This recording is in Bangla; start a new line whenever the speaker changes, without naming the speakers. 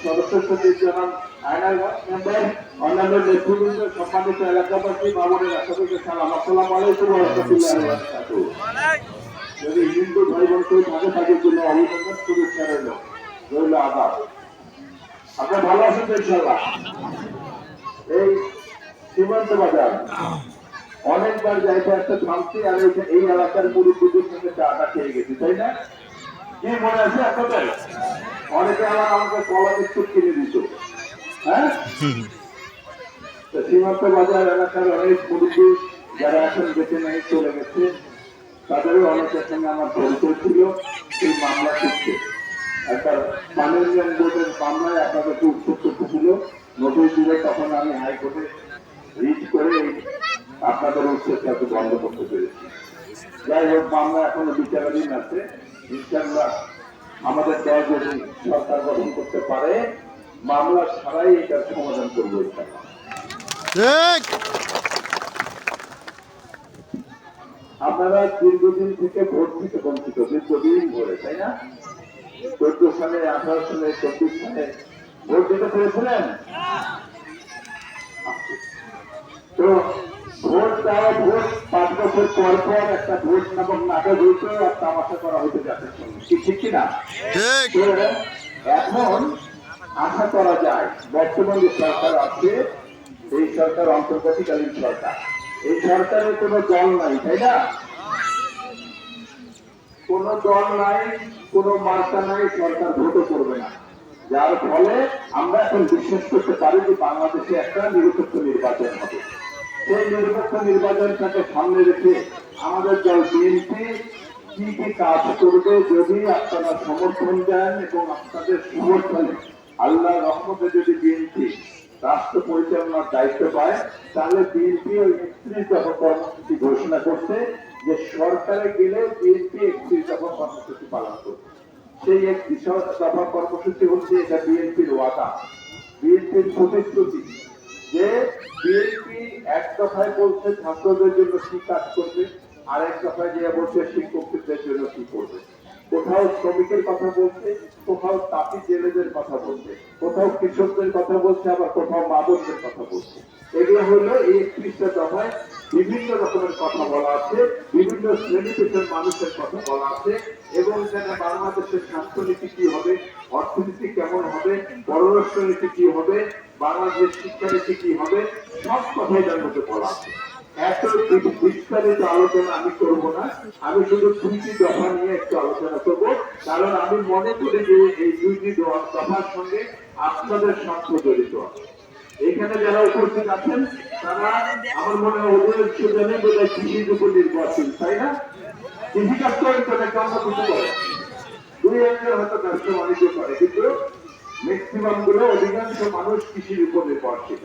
সদস্য সচিব জনাব আয়নাগঞ্জ মেম্বার, অন্যান্য নেতৃবৃন্দ, সম্মানিত এলাকাবাসী, মামুনের রাষ্ট্রপতি সালাম, আসসালামু আলাইকুম ওয়া রাহমাতুল্লাহি ওয়া বারাকাতুহু। যদি হিন্দু ভাই বোন কেউ থাকে তাদের জন্য অভিনন্দন, শুভেচ্ছা রইল আদাব। আপনি ভালো আছেন তো ইনশাআল্লাহ? এই সীমান্ত বাজার অনেকবার যাইতে একটা থামছি, আর এই এলাকার মুরব্বীদের সঙ্গে চাটা খেয়ে গেছি, তাই না? কি মনে আছে আপনাদের? অনেকে আমাকে কলা বিস্কুট কিনে দিত। হ্যাঁ, সীমান্ত বাজার এলাকার অনেক মুরব্বী যারা এখন বেঁচে নেই, চলে গেছে, তাদেরও অনেকের সঙ্গে আমার পরিচয় ছিল এই মামলা করতে। একটা পানির বোর্ডের মামলায় আপনাদেরকে উত্তর করতে ছিল, নোটিশ দিলে তখন আমি হাইকোর্টে রিট করে আপনাদের উচ্ছেদটাকে বন্ধ করতে পেরেছি। যাই হোক, মামলা এখনো বিচারাধীন আছে। ইনশাআল্লাহ আমাদের দল যদি সরকার গঠন করতে পারে, মামলা ছাড়াই এটার সমাধান করবো। আপনারা দীর্ঘদিন থেকে ভোট থেকে বঞ্চিত, দীর্ঘদিন ধরে, তাই না? 14 সালে, 18 সালে, 24 সালে ভোট দিতে পেরেছিলেন। তো ভোট দেওয়া, ভোট 5 বছর পর পর একটা ভোট নামক নাটক হইতে আর তামাশা করা হতে যাচ্ছে, ঠিক কিনা? এখন আশা করা যায় বর্তমান যে সরকার আছে, এই সরকার অন্তর্বর্তীকালীন সরকার, এই সরকারের কোনো দল নাই, তাই না? কোন দল নাই, কোন মার্কা নাই, সরকার ভোটও করবে না। যার ফলে আমরা এখন বিশ্বাস করতে পারি যে বাংলাদেশে একটা নিরপেক্ষ নির্বাচন হবে। সেই নিরপেক্ষ নির্বাচনটাকে সামনে রেখে আমাদের দল বিএনপি কি কি কাজ করবে, যদি আপনারা সমর্থন দেন এবং আপনাদের সমর্থনে আল্লাহর রহমতে যদি বিএনপি রাষ্ট্র পরিচালনার দায়িত্ব পায়, তাহলে বিএনপি ওই 31 দফা কর্মসূচি ঘোষণা করছে যে সরকারে গেলে বিএনপি 31 দফা কর্মসূচি পালন করবে। সেই 31 দফা কর্মসূচি হচ্ছে এটা বিএনপির ওয়াদা, বিএনপির প্রতিশ্রুতি, যে বিএনপি এক দফায় বলছে ছাত্রদের জন্য কি কাজ করবে, আর এক দফায় যে বলছে শিক্ষকদের জন্য কি করবে। কোথাও শ্রমিকের কথা বলছে, কোথাও তাঁতি জেলেদের কথা বলছে, কোথাও কৃষকদের কথা বলছে, আবার কোথাও মাদকদের কথা বলছে। এগুলো হলো এই 31টা দফায় বিভিন্ন রকমের কথা বলা আছে, বিভিন্ন শ্রেণী পেশার মানুষের কথা বলা আছে, এবং এখানে বাংলাদেশের স্বাস্থ্যনীতি কি হবে, অর্থনীতি কেমন হবে, পররাষ্ট্র নীতি কি হবে, বাংলাদেশ শিক্ষানীতি কি হবে, সব কথাই তার মধ্যে বলা আছে। এত বিস্তারিত আলোচনা আমি করব না, আমি শুধু 2টি দফা নিয়ে একটু আলোচনা করব, কারণ আমি মনে করি যে এই 2টি দফার সঙ্গে আপনাদের স্বার্থ জড়িত আছে। এখানে যারা উপস্থিত আছেন তারা আমার মনে হয় ওদের জানে বোধহয় কৃষির উপর নির্ভরশীল, তাই না? কৃষিকাজ করেন তো নাকি অন্য কিছু করে? 2-1 হয়তো ব্যবসা বাণিজ্য করে, কিন্তু ম্যাক্সিমাম গুলো, অধিকাংশ মানুষ কৃষির উপর নির্ভরশীল।